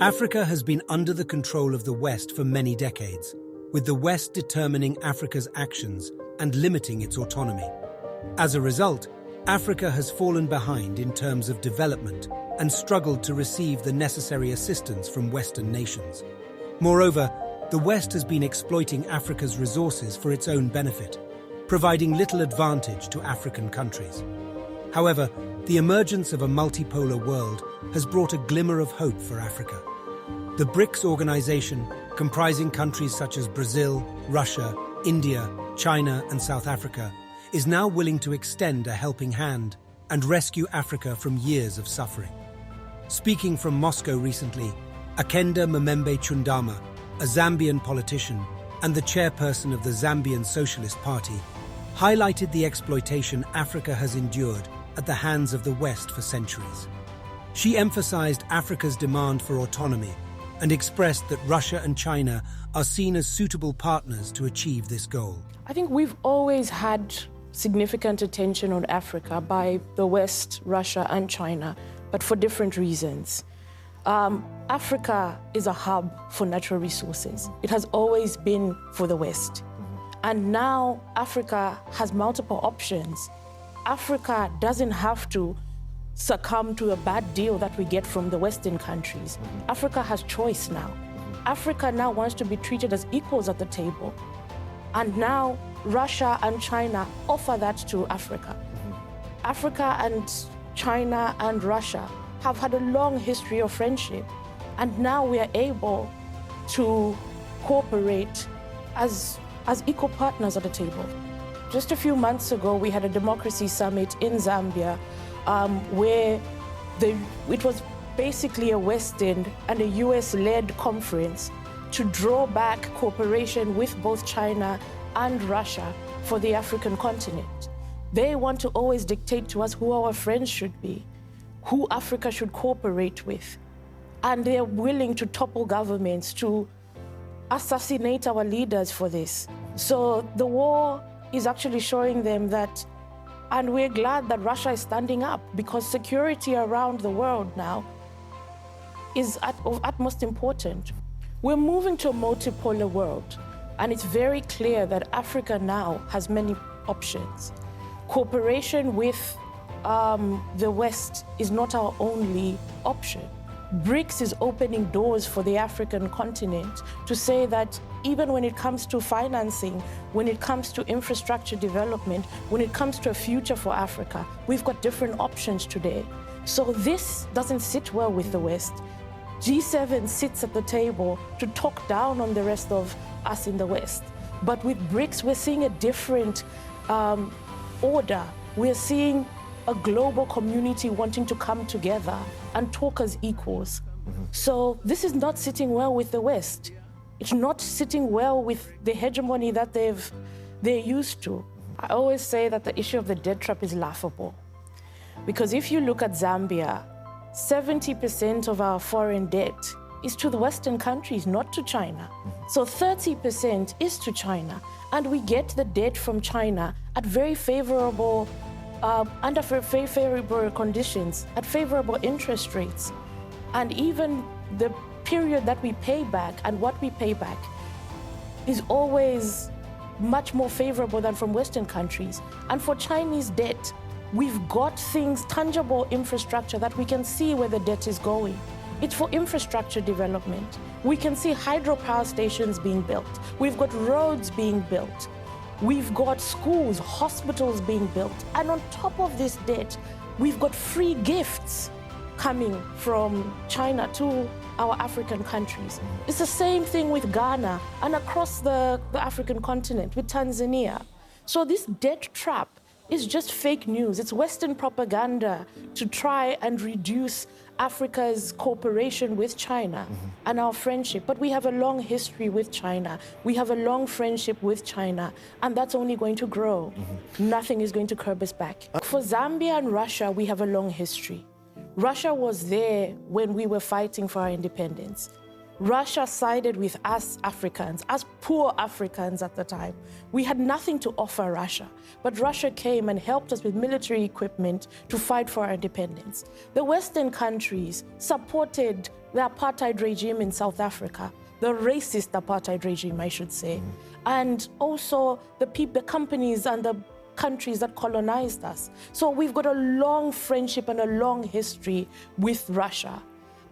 Africa has been under the control of the West for many decades, with the West determining Africa's actions and limiting its autonomy. As a result, Africa has fallen behind in terms of development and struggled to receive the necessary assistance from Western nations. Moreover, the West has been exploiting Africa's resources for its own benefit, providing little advantage to African countries. However, the emergence of a multipolar world has brought a glimmer of hope for Africa. The BRICS organization, comprising countries such as Brazil, Russia, India, China, and South Africa, is now willing to extend a helping hand and rescue Africa from years of suffering. Speaking from Moscow recently, Akende M'membe Chundama, a Zambian politician and the chairperson of the Zambian Socialist Party, highlighted the exploitation Africa has endured at the hands of the West for centuries. She emphasized Africa's demand for autonomy and expressed that Russia and China are seen as suitable partners to achieve this goal. I think we've always had significant attention on Africa by the West, Russia, and China, but for different reasons. Africa is a hub for natural resources. It has always been for the West. And now Africa has multiple options. Africa doesn't have to succumb to a bad deal that we get from the Western countries. Africa has choice now. Africa now wants to be treated as equals at the table. And now Russia and China offer that to Africa. Africa and China and Russia have had a long history of friendship. And now we are able to cooperate as equal partners at the table. Just a few months ago, we had a democracy summit in Zambia where it was basically a Western and a US-led conference to draw back cooperation with both China and Russia for the African continent. They want to always dictate to us who our friends should be, who Africa should cooperate with. And they're willing to topple governments, to assassinate our leaders for this. So the war is actually showing them that, and we're glad that Russia is standing up, because security around the world now is of utmost importance. We're moving to a multipolar world, and it's very clear that Africa now has many options. Cooperation with the West is not our only option. BRICS is opening doors for the African continent to say that even when it comes to financing, when it comes to infrastructure development, when it comes to a future for Africa, we've got different options today. So this doesn't sit well with the West. G7 sits at the table to talk down on the rest of us in the West. But with BRICS, we're seeing a different order. We're seeing a global community wanting to come together and talk as equals. So this is not sitting well with the West. It's not sitting well with the hegemony that they're used to. I always say that the issue of the debt trap is laughable. Because if you look at Zambia, 70% of our foreign debt is to the Western countries, not to China. So 30% is to China. And we get the debt from China at very favorable under very favorable conditions, at favorable interest rates. And even the period that we pay back and what we pay back is always much more favorable than from Western countries. And for Chinese debt, we've got things, tangible infrastructure that we can see where the debt is going. It's for infrastructure development. We can see hydropower stations being built. We've got roads being built. We've got schools, hospitals being built. And on top of this debt, we've got free gifts coming from China to our African countries. It's the same thing with Ghana and across the African continent with Tanzania. So this debt trap is just fake news. It's Western propaganda to try and reduce Africa's cooperation with China and our friendship. But we have a long history with China. We have a long friendship with China, and that's only going to grow. Nothing is going to curb us back. For Zambia and Russia, we have a long history. Russia was there when we were fighting for our independence. Russia sided with us Africans, us poor Africans at the time. We had nothing to offer Russia, but Russia came and helped us with military equipment to fight for our independence. The Western countries supported the apartheid regime in South Africa, the racist apartheid regime, I should say, and also the companies and the countries that colonized us. So we've got a long friendship and a long history with Russia.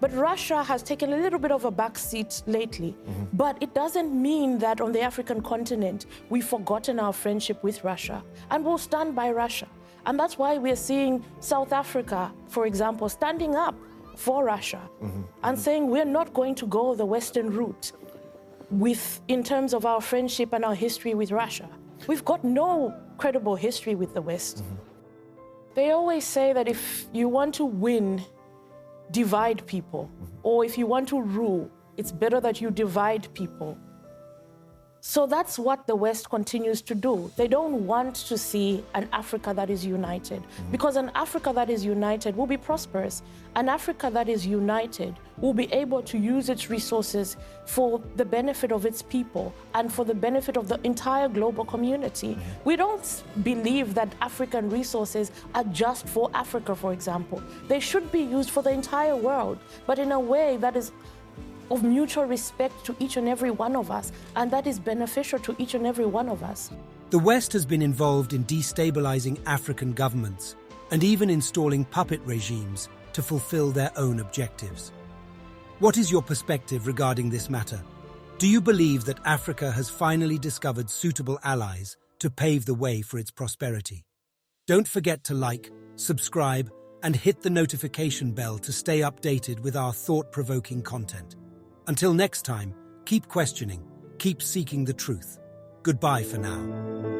But Russia has taken a little bit of a backseat lately. But it doesn't mean that on the African continent, we've forgotten our friendship with Russia. And we'll stand by Russia. And that's why we're seeing South Africa, for example, standing up for Russia and saying we're not going to go the Western route in terms of our friendship and our history with Russia. We've got no credible history with the West. They always say that if you want to win, divide people, or if you want to rule, it's better that you divide people. So that's what the West continues to do. They don't want to see an Africa that is united, because an Africa that is united will be prosperous. An Africa that is united will be able to use its resources for the benefit of its people and for the benefit of the entire global community. We don't believe that African resources are just for Africa, for example. They should be used for the entire world, but in a way that is of mutual respect to each and every one of us, and that is beneficial to each and every one of us. The West has been involved in destabilizing African governments and even installing puppet regimes to fulfill their own objectives. What is your perspective regarding this matter? Do you believe that Africa has finally discovered suitable allies to pave the way for its prosperity? Don't forget to like, subscribe, and hit the notification bell to stay updated with our thought-provoking content. Until next time, keep questioning, keep seeking the truth. Goodbye for now.